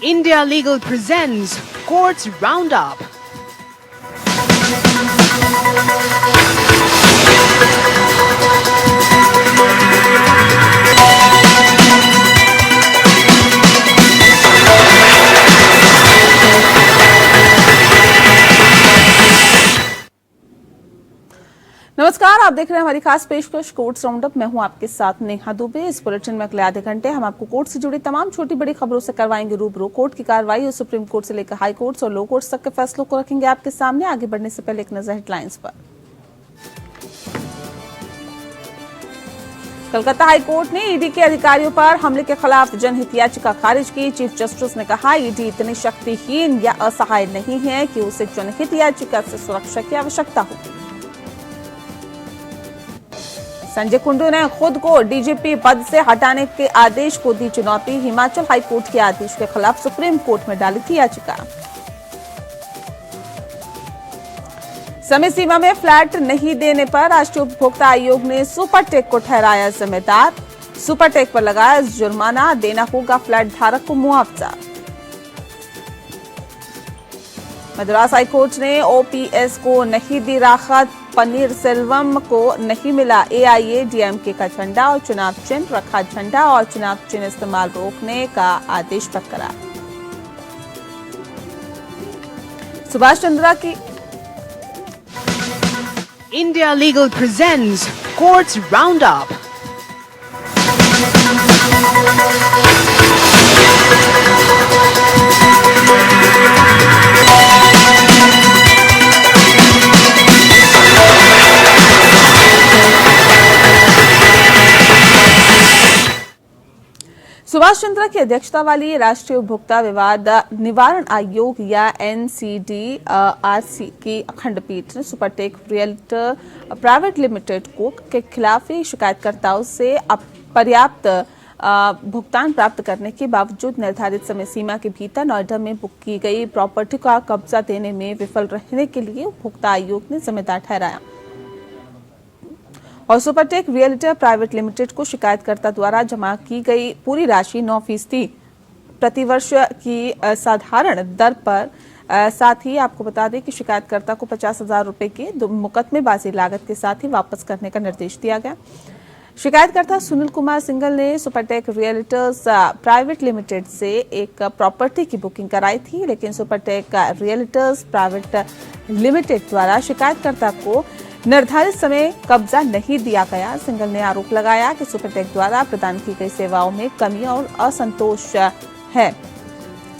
India Legal presents Courts Roundup. नमस्कार, आप देख रहे हैं हमारी खास पेशकश कोर्ट्स राउंडअप। मैं हूं आपके साथ नेहा दुबे। इस बुलेटिन में अगले आधे घंटे हम आपको कोर्ट से जुड़ी तमाम छोटी बड़ी खबरों से करवाएंगे रूबरू। कोर्ट की कार्रवाई और सुप्रीम कोर्ट से लेकर हाई कोर्ट्स और लो कोर्ट्स तक के फैसलों को रखेंगे आपके सामने। आगे बढ़ने से पहले एक नजर हेडलाइंस पर। कलकत्ता हाई कोर्ट ने ईडी के अधिकारियों पर हमले के खिलाफ जनहित याचिका खारिज की। चीफ जस्टिस ने कहा, ईडी इतनी शक्तिहीन या असहाय नहीं है कि उसे जनहित याचिका से सुरक्षा की आवश्यकता हो। संजय कुंडू ने खुद को डीजीपी पद से हटाने के आदेश को दी चुनौती। हिमाचल हाई कोर्ट के आदेश के खिलाफ सुप्रीम कोर्ट में डाली थी याचिका। समय सीमा में फ्लैट नहीं देने पर राष्ट्रीय उपभोक्ता आयोग ने सुपरटेक को ठहराया जिम्मेदार। सुपरटेक पर लगाया जुर्माना, देना होगा फ्लैट धारक को मुआवजा। मद्रास हाईकोर्ट ने ओपीएस को नहीं दी राहत। पनीर सेल्वम को नहीं मिला एआईएडीएमके का झंडा और चुनाव चिन्ह, रखा झंडा और चुनाव चिन्ह इस्तेमाल रोकने का आदेश बरकरार। सुभाष चंद्रा की India Legal presents Courts Roundup. Subhash Chandra की अध्यक्षता वाली राष्ट्रीय उपभोक्ता विवाद निवारण आयोग या एनसीडीआरसी की खंडपीठ ने सुपरटेक रियल्टर प्राइवेट लिमिटेड को के खिलाफ शिकायतकर्ताओं से पर्याप्त भुगतान प्राप्त करने के बावजूद निर्धारित समय सीमा के भीतर नोएडा में बुक की गई प्रॉपर्टी का कब्जा देने में विफल रहने के लिए उपभोक्ता आयोग ने जिम्मेदार ठहराया और सुपरटेक रियल्टर प्राइवेट लिमिटेड को शिकायतकर्ता द्वारा जमा की गई पूरी राशि 9% प्रतिवर्ष की साधारण दर पर साथ ही आपको बता दें कि शिकायतकर्ता को 50,000 रुपए के मुकदमेबाजी लागत के साथ ही वापस करने का निर्देश दिया गया। शिकायतकर्ता सुनील कुमार सिंघल ने सुपरटेक रियल्टर्स प्राइवेट लिमिटेड से एक प्रॉपर्टी की बुकिंग कराई थी, लेकिन सुपरटेक रियल्टर्स प्राइवेट लिमिटेड द्वारा शिकायतकर्ता को निर्धारित समय कब्जा नहीं दिया गया। सिंघल ने आरोप लगाया कि सुपरटेक द्वारा प्रदान की गई सेवाओं में कमी और असंतोष है।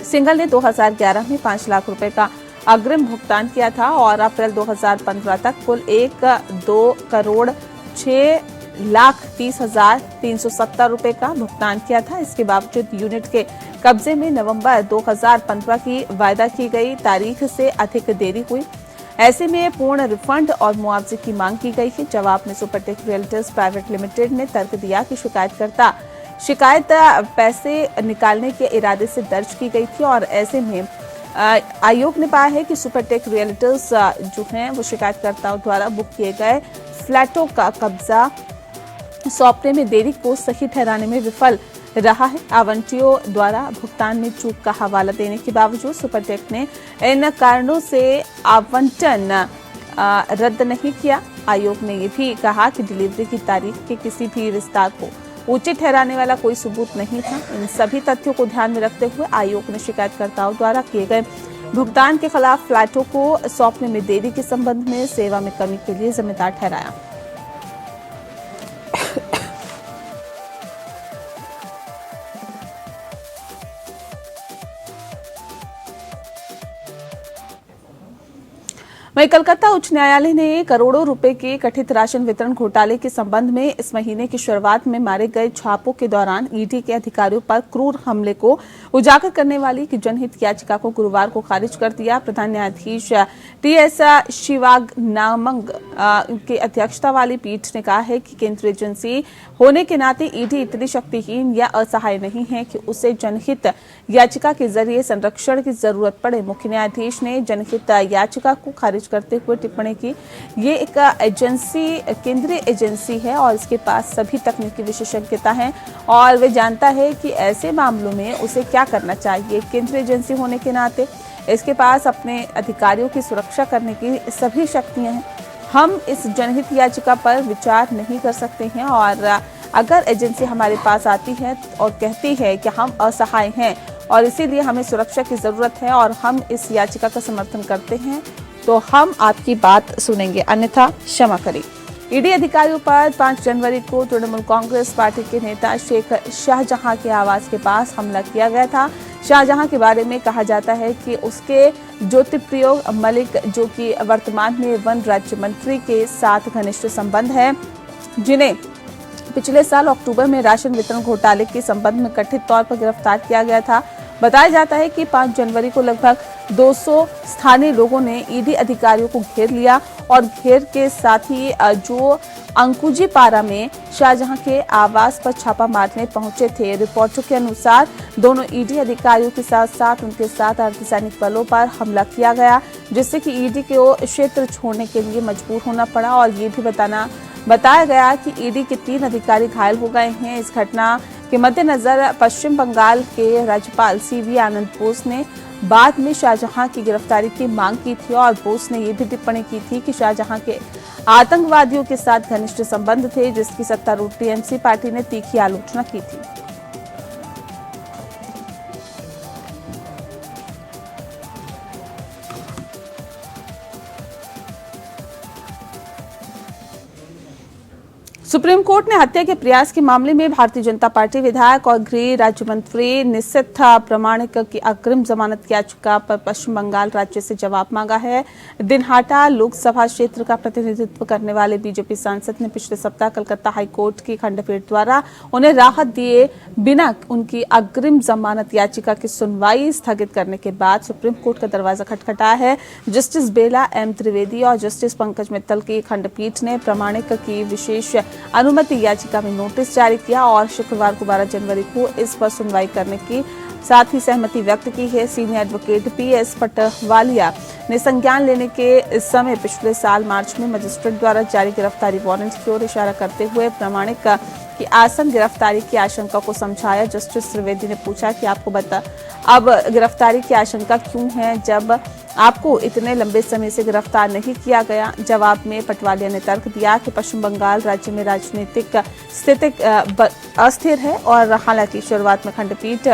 सिंघल ने 2011 में 5 लाख रुपए का अग्रिम भुगतान किया था और अप्रैल 2015 तक कुल 1,02,30,370 रुपए का भुगतान किया था। इसके बावजूद यूनिट के कब्जे में नवंबर 2015 की वायदा की गई तारीख से अधिक देरी हुई। ऐसे में पूर्ण रिफंड और मुआवजे की मांग की गई है। जवाब में सुपरटेक रियल्टर्स प्राइवेट लिमिटेड ने तर्क दिया कि शिकायतकर्ता शिकायत पैसे निकालने के इरादे से दर्ज की गई थी और ऐसे में आयोग ने पाया है कि सुपरटेक रियल्टर्स जो हैं वो शिकायतकर्ताओं द्वारा बुक किए गए फ्लैटों का कब्जा सौंपने में देरी को सही ठहराने में विफल रहा है। आवंटियों द्वारा भुगतान में चूक का हवाला देने के बावजूद सुपरटेक ने इन कारणों से आवंटन रद्द नहीं किया। आयोग ने ये भी कहा कि डिलीवरी की तारीख के किसी भी विस्तार को उचित ठहराने वाला कोई सबूत नहीं था। इन सभी तथ्यों को ध्यान में रखते हुए आयोग ने शिकायतकर्ताओं द्वारा किए गए भुगतान के खिलाफ फ्लैटों को सौंपने में देरी के संबंध में सेवा में कमी के लिए जिम्मेदार ठहराया। वहीं कलकत्ता उच्च न्यायालय ने करोड़ों रुपए के कथित राशन वितरण घोटाले के संबंध में इस महीने की शुरुआत में मारे गए छापों के दौरान ईडी के अधिकारियों पर क्रूर हमले को उजागर करने वाली की जनहित याचिका को गुरुवार को खारिज कर दिया। प्रधान न्यायाधीश टीएस शिवागनामंग की अध्यक्षता वाली पीठ ने कहा है कि केंद्रीय एजेंसी होने के नाते ईडी इतनी शक्तिहीन या असहाय नहीं है कि उसे जनहित याचिका के जरिए संरक्षण की जरूरत पड़े। मुख्य न्यायाधीश ने जनहित याचिका को खारिज करते हुए टिप्पणी की, ये एक एजेंसी, केंद्रीय एजेंसी है और इसके पास सभी तकनीकी विशेषज्ञता है और वे जानता है कि ऐसे मामलों में उसे क्या करना चाहिए। केंद्रीय एजेंसी होने के नाते इसके पास अपने अधिकारियों की सुरक्षा करने की सभी शक्तियां हैं। हम इस जनहित याचिका पर विचार नहीं कर सकते हैं और अगर एजेंसी हमारे पास आती है और कहती है कि हम असहाय हैं और इसीलिए हमें सुरक्षा की जरूरत है और हम इस याचिका का समर्थन करते हैं, तो हम आपकी बात सुनेंगे, अन्यथा क्षमा करें। ईडी अधिकारियों पर 5 जनवरी को तृणमूल कांग्रेस पार्टी के नेता शेख शाहजहां के आवास के पास हमला किया गया था। शाहजहां के बारे में कहा जाता है कि उसके ज्योतिप्रिय मलिक, जो कि वर्तमान में वन राज्य मंत्री के साथ घनिष्ठ संबंध है, जिन्हें पिछले साल अक्टूबर में राशन वितरण घोटाले के संबंध में कथित तौर पर गिरफ्तार किया गया था। बताया जाता है कि 5 जनवरी को लगभग 200 स्थानीय लोगों ने ईडी अधिकारियों को घेर लिया और घेर के साथ ही जो अंकुजी पारा में शाहजहां के आवास पर छापा मारने पहुंचे थे। रिपोर्टों के अनुसार दोनों ईडी अधिकारियों के साथ साथ उनके साथ अर्धसैनिक बलों पर हमला किया गया, जिससे कि ईडी को क्षेत्र छोड़ने के लिए मजबूर होना पड़ा और ये भी बताया गया कि ईडी के 3 अधिकारी घायल हो गए हैं। इस घटना के मद्देनजर पश्चिम बंगाल के राज्यपाल सीवी आनंद बोस ने बाद में शाहजहां की गिरफ्तारी की मांग की थी और बोस ने यह भी टिप्पणी की थी कि शाहजहां के आतंकवादियों के साथ घनिष्ठ संबंध थे, जिसकी सत्तारूढ़ टीएमसी पार्टी ने तीखी आलोचना की थी। सुप्रीम कोर्ट ने हत्या के प्रयास के मामले में भारतीय जनता पार्टी विधायक और गृह राज्य मंत्री निशिथ प्रामाणिक की अग्रिम जमानत याचिका पर पश्चिम बंगाल राज्य से जवाब मांगा है। दिनहाटा लोकसभा क्षेत्र का प्रतिनिधित्व करने वाले बीजेपी सांसद ने पिछले सप्ताह कलकत्ता हाईकोर्ट की खंडपीठ द्वारा उन्हें राहत दिए बिना उनकी अग्रिम जमानत याचिका की सुनवाई स्थगित करने के बाद सुप्रीम कोर्ट का दरवाजा खटखटाया है। जस्टिस बेला एम त्रिवेदी और जस्टिस पंकज मित्तल की खंडपीठ ने प्रामाणिक की विशेष अनुमति याचिका में नोटिस जारी किया और शुक्रवार को 12 जनवरी को इस पर सुनवाई करने की साथ ही सहमति व्यक्त की है। सीनियर एडवोकेट पीएस पटवालिया ने संज्ञान लेने के समय पिछले साल मार्च में मजिस्ट्रेट द्वारा जारी गिरफ्तारी वारंट की ओर इशारा करते हुए प्रामाणिक की आसन गिरफ्तारी की आशंका को समझाया। जस्टिस त्रिवेदी ने पूछा कि आपको अब गिरफ्तारी की आशंका क्यों है जब आपको इतने लंबे समय से गिरफ्तार नहीं किया गया। जवाब में पटवालिया ने तर्क दिया कि पश्चिम बंगाल राज्य में राजनीतिक स्थिति अस्थिर है और हालांकि शुरुआत में खंडपीठ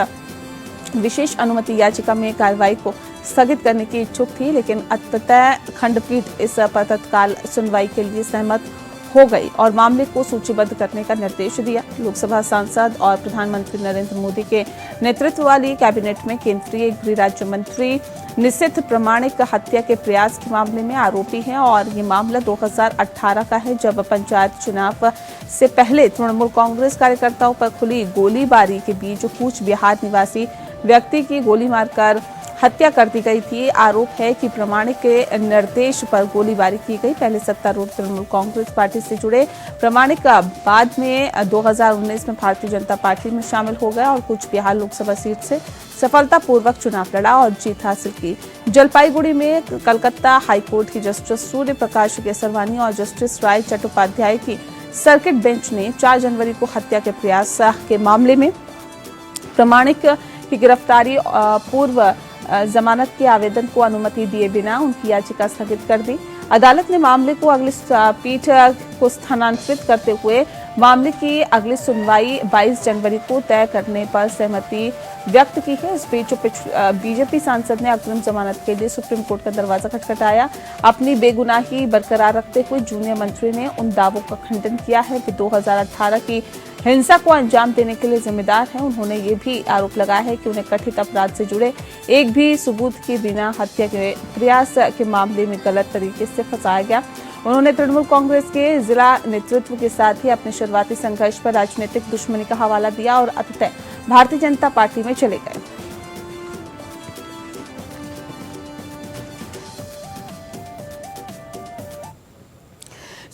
विशेष अनुमति याचिका में कार्रवाई को स्थगित करने की इच्छुक थी, लेकिन अंततः खंडपीठ इस पर तत्काल सुनवाई के लिए सहमत हो गई और मामले को सूचीबद्ध करने का निर्देश दिया। लोकसभा सांसद और प्रधानमंत्री नरेंद्र मोदी के नेतृत्व वाली कैबिनेट में केंद्रीय गृह राज्य मंत्री निशिथ प्रामाणिक हत्या के प्रयास के मामले में आरोपी हैं और ये मामला 2018 का है, जब पंचायत चुनाव से पहले तृणमूल कांग्रेस कार्यकर्ताओं पर खुली गोलीबारी के बीच कूच बिहार निवासी व्यक्ति की गोली मारकर हत्या कर दी गई थी। आरोप है कि प्रामाणिक के निर्देश पर गोलीबारी की गई। पहले सत्तारूढ़ तृणमूल कांग्रेस पार्टी से जुड़े प्रामाणिक बाद में 2019 में भारतीय जनता पार्टी में शामिल हो गया और कूच बिहार लोकसभा सीट से सफलतापूर्वक चुनाव लड़ा और जीत हासिल की। जलपाईगुड़ी में कलकत्ता हाईकोर्ट की जस्टिस सूर्य प्रकाश केसरवानी और जस्टिस राय चट्टोपाध्याय की सर्किट बेंच ने 4 जनवरी को हत्या के प्रयास के मामले में प्रामाणिक की गिरफ्तारी पूर्व जमानत के आवेदन को अनुमति दिए बिना उनकी याचिका स्थगित कर दी। अदालत ने मामले को अगली पीठ को स्थानांतरित करते हुए मामले की अगली सुनवाई 22 जनवरी को तय करने पर सहमति व्यक्त की है। इस बीच बीजेपी सांसद ने अग्रिम जमानत के लिए सुप्रीम कोर्ट का दरवाजा खटखटाया। अपनी बेगुनाही बरकरार रखते हुए जूनियर मंत्री ने उन दावों का खंडन किया है कि 2018 की हिंसा को अंजाम देने के लिए जिम्मेदार हैं। उन्होंने ये भी आरोप लगाया है कि उन्हें कथित अपराध से जुड़े एक भी सबूत के बिना हत्या के प्रयास के मामले में गलत तरीके से फंसाया गया। उन्होंने तृणमूल कांग्रेस के जिला नेतृत्व के साथ ही अपने शुरुआती संघर्ष पर राजनीतिक दुश्मनी का हवाला दिया और अंततः भारतीय जनता पार्टी में चले गए।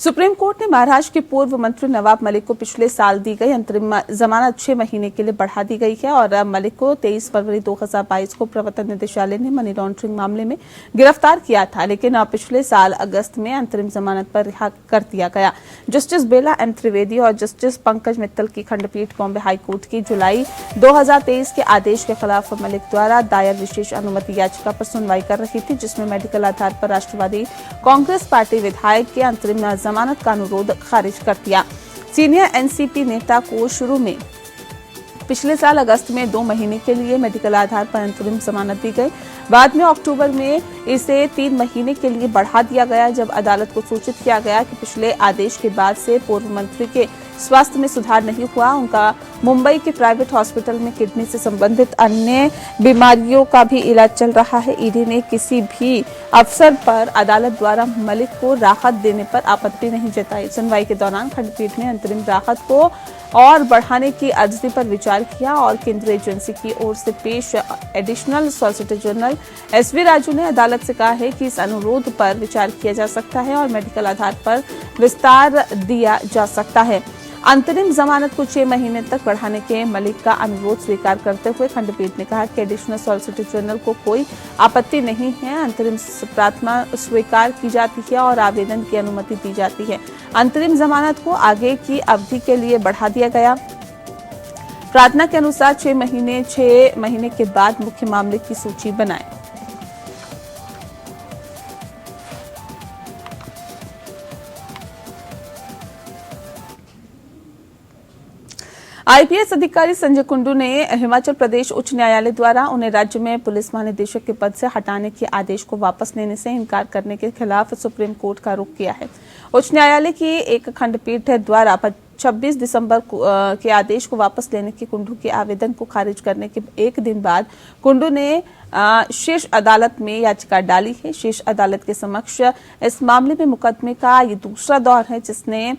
सुप्रीम कोर्ट ने महाराष्ट्र के पूर्व मंत्री नवाब मलिक को पिछले साल दी गई अंतरिम जमानत 6 महीने के लिए बढ़ा दी गई है और मलिक को 23 फरवरी 2022 को प्रवर्तन निदेशालय ने मनी लॉन्ड्रिंग मामले में गिरफ्तार किया था, लेकिन पिछले साल अगस्त में अंतरिम जमानत पर रिहा कर दिया गया। जस्टिस बेला एम त्रिवेदी और जस्टिस पंकज मित्तल की खंडपीठ बॉम्बे हाईकोर्ट की जुलाई 2023 के आदेश के खिलाफ मलिक द्वारा दायर विशेष अनुमति याचिका पर सुनवाई कर रही थी, जिसमें मेडिकल आधार पर राष्ट्रवादी कांग्रेस पार्टी विधायक के अंतरिम जमानत का अनुरोध खारिज कर दिया। सीनियर एनसीपी नेता को शुरू में पिछले साल अगस्त में 2 महीने के लिए मेडिकल आधार पर अंतरिम जमानत दी गई। बाद में अक्टूबर में इसे 3 महीने के लिए बढ़ा दिया गया, जब अदालत को सूचित किया गया कि पिछले आदेश के बाद से पूर्व मंत्री के स्वास्थ्य में सुधार नहीं हुआ। उनका मुंबई के प्राइवेट हॉस्पिटल में किडनी से संबंधित अन्य बीमारियों का भी इलाज चल रहा है। ईडी ने किसी भी अवसर पर अदालत द्वारा मलिक को राहत देने पर आपत्ति नहीं जताई। सुनवाई के दौरान खंडपीठ ने अंतरिम राहत को और बढ़ाने की अर्जी पर विचार किया और केंद्रीय एजेंसी की ओर से पेश additional solicitor general SV Raju ने अदालत से कहा है कि इस अनुरोध पर विचार किया जा सकता है और मेडिकल आधार पर विस्तार दिया जा सकता है। अंतरिम जमानत को 6 महीने तक बढ़ाने के मलिक का अनुरोध स्वीकार करते हुए खंडपीठ ने कहा कि एडिशनल सॉलिसिटर जनरल को कोई आपत्ति नहीं है। अंतरिम प्रार्थना स्वीकार की जाती है और आवेदन की अनुमति दी जाती है। अंतरिम जमानत को आगे की अवधि के लिए बढ़ा दिया गया। प्रार्थना के अनुसार 6 महीने के बाद मुख्य मामले की सूची बनाएं। आईपीएस अधिकारी संजय कुंडू ने हिमाचल प्रदेश उच्च न्यायालय द्वारा उन्हें राज्य में पुलिस महानिदेशक के पद से हटाने के आदेश को वापस लेने से इनकार करने के खिलाफ सुप्रीम कोर्ट का रुख किया है। उच्च न्यायालय की एक खंडपीठ द्वारा 26 दिसंबर के आदेश को वापस लेने के कुंडू के आवेदन को खारिज करने के एक दिन बाद कुंडू ने शीर्ष अदालत में याचिका डाली है। शीर्ष अदालत के समक्ष इस मामले में मुकदमे का ये दूसरा दौर है, जिसने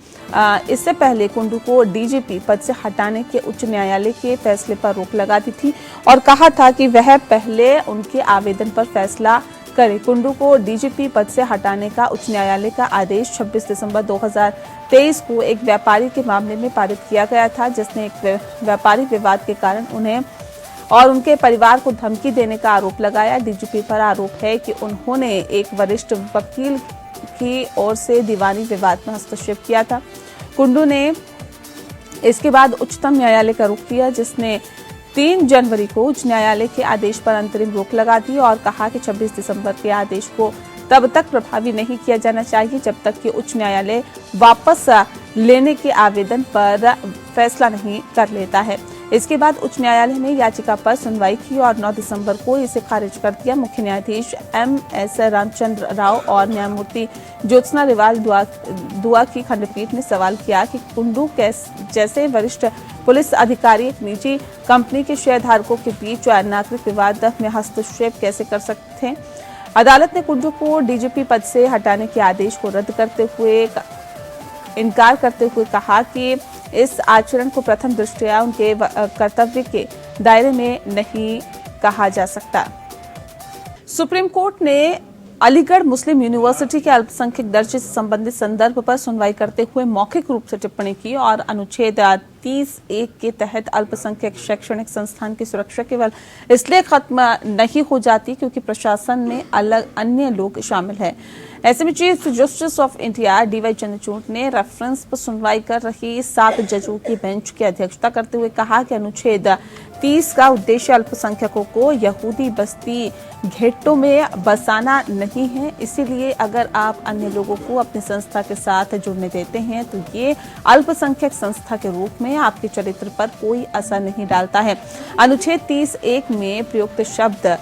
इससे पहले कुंडू को डीजीपी पद से हटाने के उच्च न्यायालय के फैसले पर रोक लगा दी थी और कहा था कि वह पहले उनके आवेदन पर फैसला करे। कुंडू को डीजीपी पद से हटाने का उच्च न्यायालय का आदेश 26 दिसंबर 2023 को एक व्यापारी के मामले में पारित किया गया था, जिसने एक व्यापारी विवाद के कारण उन्हें और उनके परिवार को धमकी देने का आरोप लगाया। डीजीपी पर आरोप है कि उन्होंने एक वरिष्ठ वकील की ओर से दीवानी विवाद में हस्तक्षेप किया था। कुंडू ने इसके बाद उच्चतम न्यायालय का रुख किया, जिसने 3 जनवरी को उच्च न्यायालय के आदेश पर अंतरिम रोक लगा दी और कहा कि 26 दिसंबर के आदेश को तब तक प्रभावी नहीं किया जाना चाहिए जब तक कि उच्च न्यायालय वापस लेने के आवेदन पर फैसला नहीं कर लेता है। इसके बाद उच्च न्यायालय ने याचिका पर सुनवाई की और 9 दिसंबर को इसे खारिज कर दिया। मुख्य न्यायाधीश एम.एस. रामचंद्र राव और न्यायमूर्ति ज्योत्सना रिवाल दुआ की खंडपीठ ने सवाल किया कि कुंडू जैसे वरिष्ठ पुलिस अधिकारी एक निजी कंपनी के शेयरधारकों के बीच नागरिक विवाद में हस्तक्षेप कैसे कर सकते हैं। अदालत ने कुंडू को डीजीपी पद से हटाने के आदेश को रद्द करते हुए इनकार करते हुए कहा कि इस आचरण को प्रथम दृष्टया उनके कर्तव्य के दायरे में नहीं कहा जा सकता। सुप्रीम कोर्ट ने अलीगढ़ मुस्लिम यूनिवर्सिटी के अल्पसंख्यक दर्जे से संबंधित संदर्भ पर सुनवाई करते हुए मौखिक रूप से टिप्पणी की और अनुच्छेद 30(1) के तहत अल्पसंख्यक शैक्षणिक संस्थान की सुरक्षा केवल इसलिए खत्म नहीं हो जाती क्योंकि प्रशासन में अन्य लोग शामिल हैं। ऐसे में chief justice of India DY Chandrachud ने रेफरेंस पर सुनवाई कर रही 7 जजों की बेंच की अध्यक्षता करते हुए कहा कि अनुच्छेद 30 का उद्देश्य अल्पसंख्यकों को यहूदी बस्ती घेटों में बसाना नहीं है। इसीलिए अगर आप अन्य लोगों को अपनी संस्था के साथ जुड़ने देते हैं तो ये अल्पसंख्यक संस्था के रूप में आपके चरित्र पर कोई असर नहीं डालता है। अनुच्छेद 30(1) में प्रयुक्त शब्द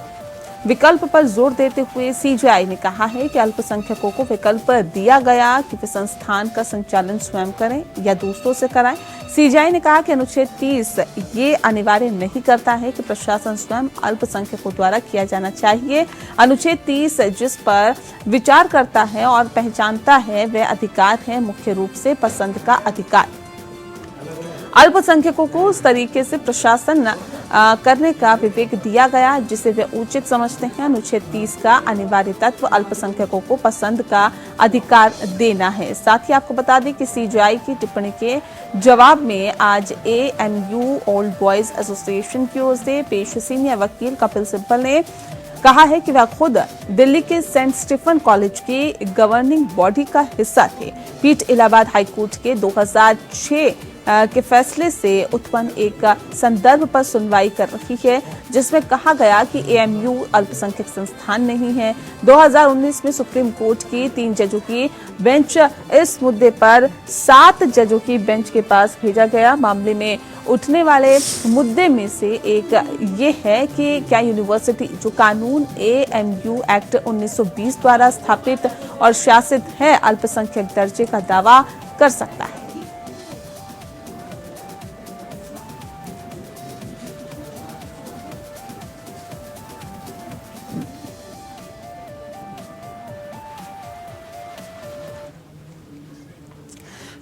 विकल्प पर जोर देते हुए सीजेआई ने कहा है कि अल्पसंख्यकों को विकल्प दिया गया कि वे संस्थान का संचालन स्वयं करें या दूसरों से कराएं। सीजेआई ने कहा कि अनुच्छेद 30 ये अनिवार्य नहीं करता है कि प्रशासन स्वयं अल्पसंख्यकों द्वारा किया जाना चाहिए। अनुच्छेद 30 जिस पर विचार करता है और पहचानता है वह अधिकार है मुख्य रूप से पसंद का अधिकार। अल्पसंख्यकों को उस तरीके से प्रशासन करने का विवेक दिया गया जिसे वे उचित समझते हैं। अनुच्छेद 30 का अनिवार्य तत्व अल्पसंख्यकों को पसंद का अधिकार देना है। साथ ही आपको बता दें कि सीजेआई की टिप्पणी के जवाब में आज एएमयू ओल्ड बॉयज एसोसिएशन की ओर से पेश सीनियर वकील कपिल सिब्बल ने कहा है कि वह खुद दिल्ली के सेंट स्टीफन कॉलेज की गवर्निंग बॉडी का हिस्सा थे। पीठ इलाहाबाद हाईकोर्ट के 2006 के फैसले से उत्पन्न एक संदर्भ पर सुनवाई कर रही है जिसमें कहा गया कि एएमयू अल्पसंख्यक संस्थान नहीं है। 2019 में सुप्रीम कोर्ट की 3 जजों की बेंच इस मुद्दे पर 7 जजों की बेंच के पास भेजा गया। मामले में उठने वाले मुद्दे में से एक ये है कि क्या यूनिवर्सिटी जो कानून एएमयू एक्ट 1920 द्वारा स्थापित और शासित है अल्पसंख्यक दर्जे का दावा कर सकता है।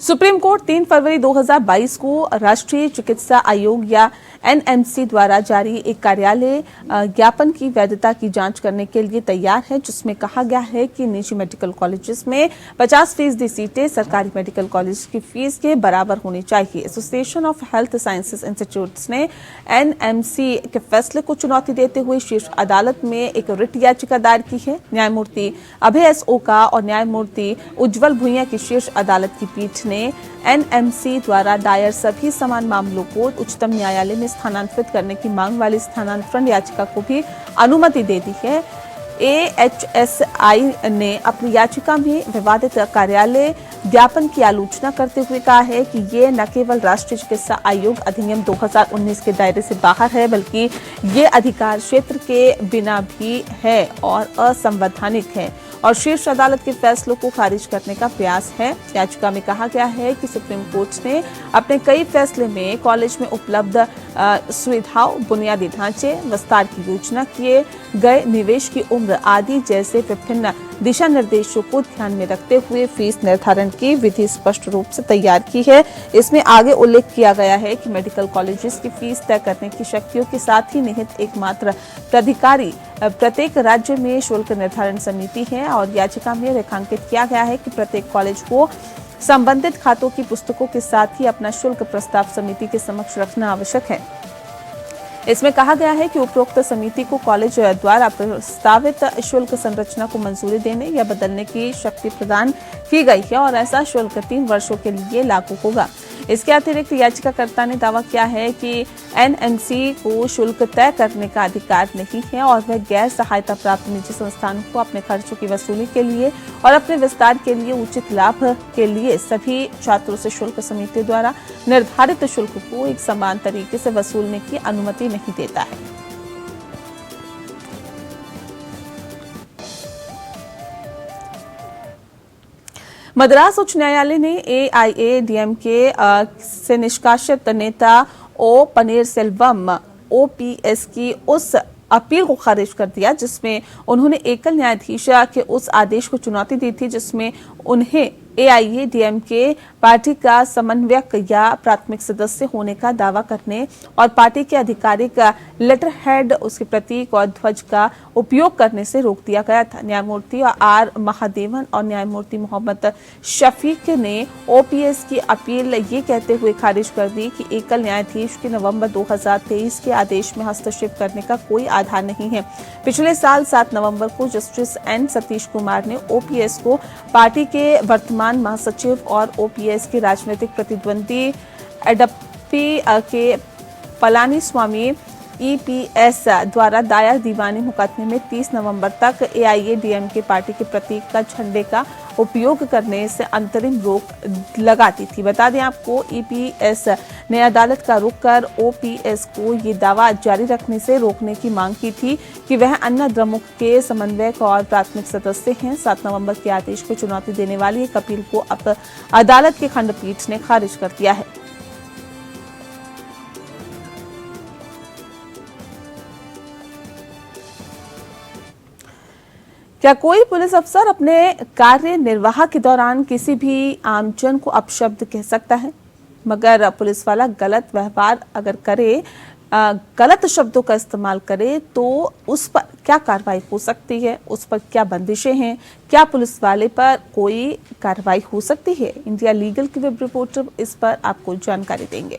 सुप्रीम कोर्ट 3 फरवरी 2022 को राष्ट्रीय चिकित्सा आयोग या एनएमसी द्वारा जारी एक कार्यालय ज्ञापन की वैधता की जांच करने के लिए तैयार है जिसमें कहा गया है कि निजी मेडिकल कॉलेजेस में 50% सीटें सरकारी मेडिकल कॉलेज की फीस के बराबर होनी चाहिए। Association of health sciences institutes ने एनएमसी के फैसले को चुनौती देते हुए शीर्ष अदालत में एक रिट याचिका दायर की है। न्यायमूर्ति अभय एस ओका और न्यायमूर्ति उज्जवल भुइयां की शीर्ष अदालत की पीठ ने एनएमसी द्वारा दायर सभी समान मामलों को उच्चतम न्यायालय में स्थानांतरित करने की मांग वाली स्थानांतरण याचिका को भी अनुमति दे दी है। एएचएसआई ने अपनी याचिका में विवादित कार्यालय ज्ञापन की आलोचना करते हुए कहा है कि ये न केवल राष्ट्रीय चिकित्सा आयोग अधिनियम 2019 के दायरे से बाहर है बल्कि ये अधिकार क्षेत्र के बिना भी है और असंवैधानिक है और शीर्ष अदालत के फैसलों को खारिज करने का प्रयास है। याचिका में कहा गया है कि सुप्रीम कोर्ट ने अपने कई फैसले में कॉलेज में उपलब्ध सुविधाओं, बुनियादी ढांचे, विस्तार की योजना, किए गए निवेश की उम्र आदि जैसे विभिन्न दिशा निर्देशों को ध्यान में रखते हुए फीस निर्धारण की विधि स्पष्ट रूप से तैयार की है। इसमें आगे उल्लेख किया गया है कि मेडिकल कॉलेजेस की फीस तय करने की शक्तियों के साथ ही निहित एकमात्र प्राधिकारी प्रत्येक राज्य में शुल्क निर्धारण समिति है और याचिका में रेखांकित किया गया है कि प्रत्येक कॉलेज को संबंधित खातों की पुस्तकों के साथ ही अपना शुल्क प्रस्ताव समिति के समक्ष रखना आवश्यक है। इसमें कहा गया है कि उपरोक्त समिति को कॉलेज द्वारा प्रस्तावित शुल्क संरचना को मंजूरी देने या बदलने की शक्ति प्रदान की गई है और ऐसा शुल्क 3 वर्षों के लिए लागू होगा। इसके अतिरिक्त याचिकाकर्ता ने दावा किया है कि एनएमसी को शुल्क तय करने का अधिकार नहीं है और वह गैर सहायता प्राप्त निजी संस्थानों को अपने खर्चों की वसूली के लिए और अपने विस्तार के लिए उचित लाभ के लिए सभी छात्रों से शुल्क समिति द्वारा निर्धारित शुल्क को एक समान तरीके से वसूलने की अनुमति नहीं देता है। मद्रास उच्च न्यायालय ने एआईएडीएमके से निष्कासित नेता ओ पनीरसेल्वम ओपीएस की उस अपील को खारिज कर दिया जिसमें उन्होंने एकल न्यायाधीश के उस आदेश को चुनौती दी थी जिसमें उन्हें एआईएडीएमके पार्टी का समन्वयक या प्राथमिक सदस्य होने का दावा करने और पार्टी के आधिकारिक लेटर हेड, उसके प्रतीक और ध्वज का उपयोग करने से रोक दिया गया था। न्यायमूर्ति आर महादेवन और न्यायमूर्ति मोहम्मद शफीक ने ओपीएस की अपील ये कहते हुए खारिज कर दी कि एकल न्यायाधीश के नवंबर 2023 के आदेश में हस्तक्षेप करने का कोई आधार नहीं है। पिछले साल 7 नवंबर को जस्टिस एन सतीश कुमार ने ओपीएस को पार्टी के वर्तमान महासचिव और ओपीएस के राजनीतिक प्रतिद्वंदी एडप्पी के पलानीस्वामी ईपीएस द्वारा दायर दीवानी मुकदमे में 30 नवंबर तक एआईएडीएमके पार्टी के प्रतीक का झंडे का उपयोग करने से अंतरिम रोक लगा दी थी। बता दें आपको, ईपीएस ने अदालत का रुख कर ओपीएस को ये दावा जारी रखने से रोकने की मांग की थी कि वह अन्ना द्रमुक के समन्वयक और प्राथमिक सदस्य हैं। 7 नवंबर के आदेश को चुनौती देने वाली एक अपील को अब अदालत की खंडपीठ ने खारिज कर दिया है। क्या कोई पुलिस अफसर अपने कार्य निर्वाह के दौरान किसी भी आमजन को अपशब्द कह सकता है? मगर पुलिस वाला गलत व्यवहार अगर करे, गलत शब्दों का इस्तेमाल करे, तो उस पर क्या कार्रवाई हो सकती है, उस पर क्या बंदिशें हैं, क्या पुलिस वाले पर कोई कार्रवाई हो सकती है? इंडिया लीगल की वेब रिपोर्टर इस पर आपको जानकारी देंगे।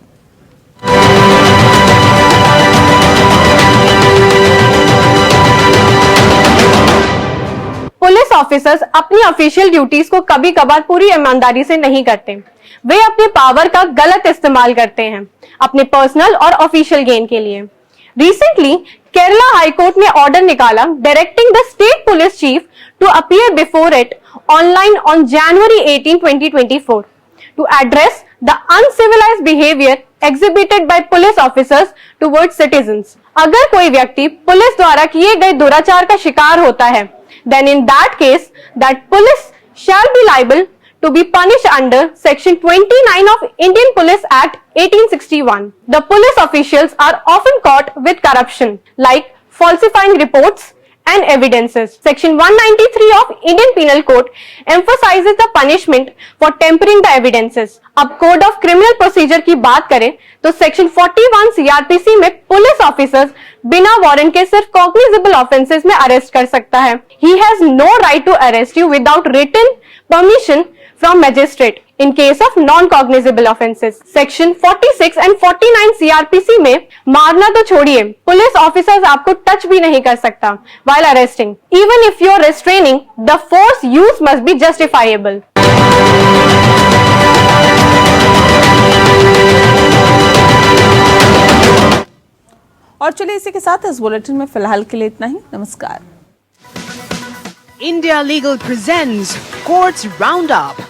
पुलिस ऑफिसर्स अपनी ऑफिशियल ड्यूटीज को कभी कभार पूरी ईमानदारी से नहीं करते। वे अपने पावर का गलत इस्तेमाल करते हैं अपने पर्सनल और ऑफिशियल गेन के लिए। रिसेंटली केरला हाई कोर्ट ने ऑर्डर निकाला directing the state police chief to appear before it online on January 18, 2024 to address the uncivilized behavior exhibited by police officers towards citizens। अगर कोई व्यक्ति पुलिस द्वारा किए गए दुराचार का शिकार होता है, then in that case that police shall be liable to be punished under section 29 of Indian Police Act 1861। The police officials are often caught with corruption like falsifying reports and evidences। Section 193 of Indian Penal Code emphasizes the punishment for tempering the evidences। अब code of criminal procedure की बात करें तो section 41 CRPC में police officers बिना warrant के सिर्फ cognizable offences में अरेस्ट कर सकता है। He has no right to arrest you without written permission from magistrate in case of non-cognizable offenses। Section 46 and 49 CRPC में मारना तो छोड़िए, पुलिस ऑफिसर्स आपको टच भी नहीं कर सकता while arresting। Even if you are restraining, the force used must be justifiable। और चलिए इसी के साथ इस बुलेटिन में फिलहाल के लिए इतना ही। नमस्कार। India Legal presents Courts Roundup.